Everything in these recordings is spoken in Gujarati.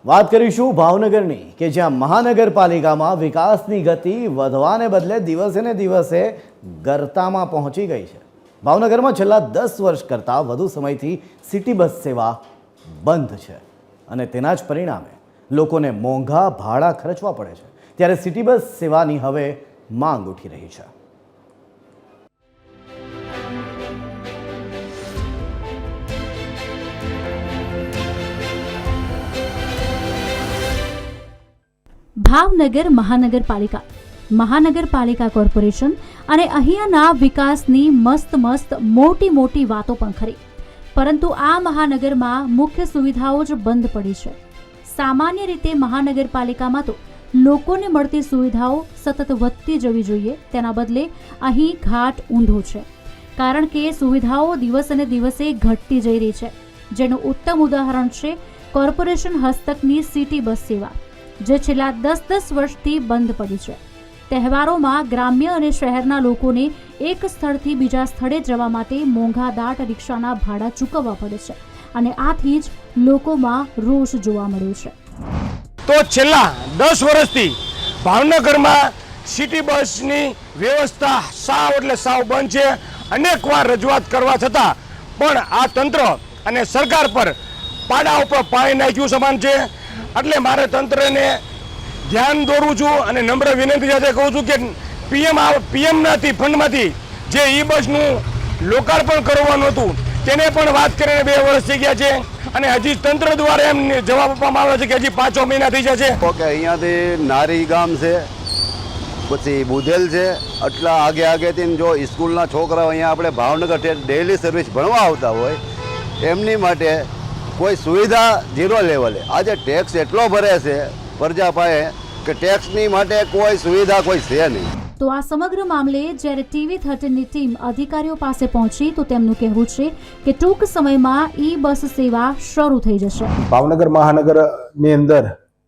વાત કરીશું ભાવનગરની કે જ્યાં મહાનગરપાલિકામાં વિકાસની ગતિ વધવાને બદલે દિવસે ને દિવસે ગરતામાં પહોંચી ગઈ છે। ભાવનગરમાં છેલ્લા 10 વર્ષ કરતાં વધુ સમયથી સિટી બસ સેવા બંધ છે અને તેના જ પરિણામે લોકોને મોંઘા ભાડા ખર્ચવા પડે છે। ત્યારે સિટી બસ સેવાની હવે માંગ ઉઠી રહી છે। ભાવનગર મહાનગરપાલિકા કોર્પોરેશન અને અહીંયાના વિકાસની મસ્ત મોટી વાતો પણ ખરી, પરંતુ આ મહાનગરમાં મુખ્ય સુવિધાઓ જ બંધ પડી છે। સામાન્ય રીતે મહાનગરપાલિકામાં તો લોકોને મળતી સુવિધાઓ સતત વધતી જવી જોઈએ, તેના બદલે અહીં ઘાટ ઊંધો છે, કારણ કે સુવિધાઓ દિવસે ને દિવસે ઘટતી જઈ રહી છે। જેનું ઉત્તમ ઉદાહરણ છે કોર્પોરેશન હસ્તકની સિટી બસ સેવા, જે છેલ્લા 10 વર્ષથી બંધ પડી છે। તહેવારોમાં ગ્રામ્ય અને શહેરના લોકોને એક સ્થળથી બીજા સ્થળે જવા માટે મોંઘાદાટ રિક્ષાના ભાડા ચૂકવવા પડે છે અને આથી જ લોકોમાં રોષ જોવા મળ્યો છે। તો છેલ્લા 10 વર્ષથી ભાવનગરમાં સિટી બસની વ્યવસ્થા સાવ બંધ છે। અનેકવાર રજૂઆત કરવા છતાં પણ આ તંત્ર અને સરકાર પર પાડા ઉપર પાણી નાખ્યું સમાન છે। એટલે મારે તંત્રને ધ્યાન દોરવું છું અને નમ્ર વિનંતી સાથે કહું છું કે પીએમનાથી ફંડમાંથી જે ઈ બસનું લોકાર્પણ કરવાનું હતું તેને પણ વાત કરીને 2 વર્ષ થઈ ગયા છે અને હજી તંત્ર દ્વારા એમ જવાબ આપવામાં આવે છે કે હજી 5-6 મહિના થઈ જશે। ઓકે, અહીંયાથી નારી ગામ છે, પછી બુધેલ છે, એટલા આગેથી જો સ્કૂલના છોકરાઓ અહીંયા આપણે ભાવનગર ડેઇલી સર્વિસ ભણવા આવતા હોય એમની માટે કોઈ સુવિધા ઝીરો લેવલે। આજે ટેક્સ એટલો ભરે છે પ્રજા પાસે કે ટેક્સની માટે કોઈ સુવિધા કોઈ છે નહીં। તો આ સમગ્ર મામલે જ્યારે TV13ની ટીમ અધિકારીઓ પાસે પહોંચી તો તેમનું કહેવું છે કે ટૂંક સમયમાં ઈ બસ સેવા શરૂ થઈ જશે। ભાવનગર મહાનગરની અંદર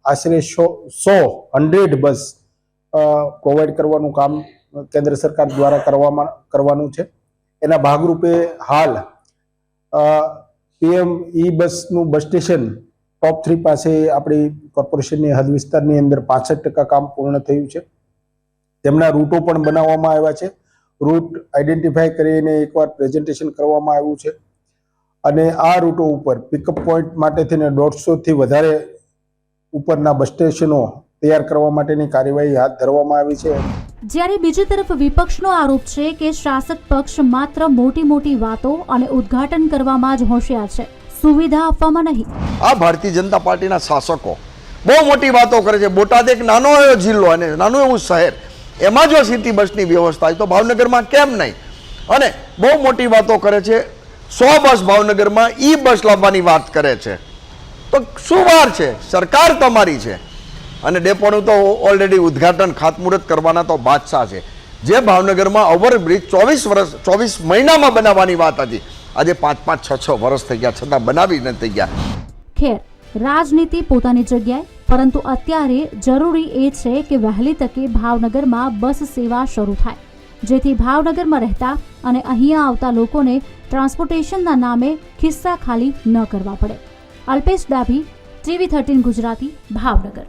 આશરે 100 બસ પ્રોવાઈડ કરવાનું કામ કેન્દ્ર સરકાર દ્વારા કરવાનું છે। એના ભાગરૂપે હાલ PM ઈ બસનું બસ સ્ટેશન ટોપ 3 પાસે આપણી કોર્પોરેશનની હદ વિસ્તારની અંદર 65% કામ પૂર્ણ થયું છે। તેમના રૂટો પણ બનાવવામાં આવ્યા છે, રૂટ આઈડેન્ટિફાઈ કરીને એકવાર પ્રેઝન્ટેશન કરવામાં આવ્યું છે અને આ રૂટો ઉપર પિકઅપ પોઈન્ટ માટે થઈને 150થી વધારે ઉપરના બસ સ્ટેશનો તૈયાર કરવા માટેની કાર્યવાહી હાથ ધરવામાં આવી છે। જ્યારે બીજી તરફ વિપક્ષનો આરોપ છે કે શાસક પક્ષ માત્ર મોટી વાતો અને ઉદ્ઘાટન કરવામાં જ હોશિયાર છે, સુવિધા આપવામાં નહીં। આ ભારતીય જનતા પાર્ટીના શાસકો બહુ મોટી વાતો કરે છે। બોટાદ એક નાનો એવો જિલ્લો અને નાનું એવું શહેર, એમાં જો સિટી બસની વ્યવસ્થા હોય તો ભાવનગરમાં કેમ નહીં? અને બહુ મોટી વાતો કરે છે। 100 બસ ભાવનગરમાં ઈ બસ લાવવાની વાત કરે છે, તો શું વાર છે? સરકાર તમારી છે અને ડેપોનું તો ઓલરેડી ઉદ્ઘાટન ખાતમુહૂર્ત કરવાના તો બાદશાહ છે। જે ભાવનગરમાં ઓવરબ્રિજ 24 મહિનામાં બનાવવાની વાત હતી, આજે 5-6 વર્ષ થઈ ગયા છતાં બનાવી નથી ગયા। ખેર, રાજનીતિ પોતાની જગ્યાએ, પરંતુ અત્યારે જરૂરી એ છે કે વહેલી તકે ભાવનગરમાં બસ સેવા શરૂ થાય, જેથી ભાવનગરમાં રહેતા અને અહીંયા આવતા લોકોને ટ્રાન્સપોર્ટેશનના નામે ખિસ્સા ખાલી ન કરવા પડે। અલ્પેશ ડાભી, TV13 ગુજરાતી, ભાવનગર।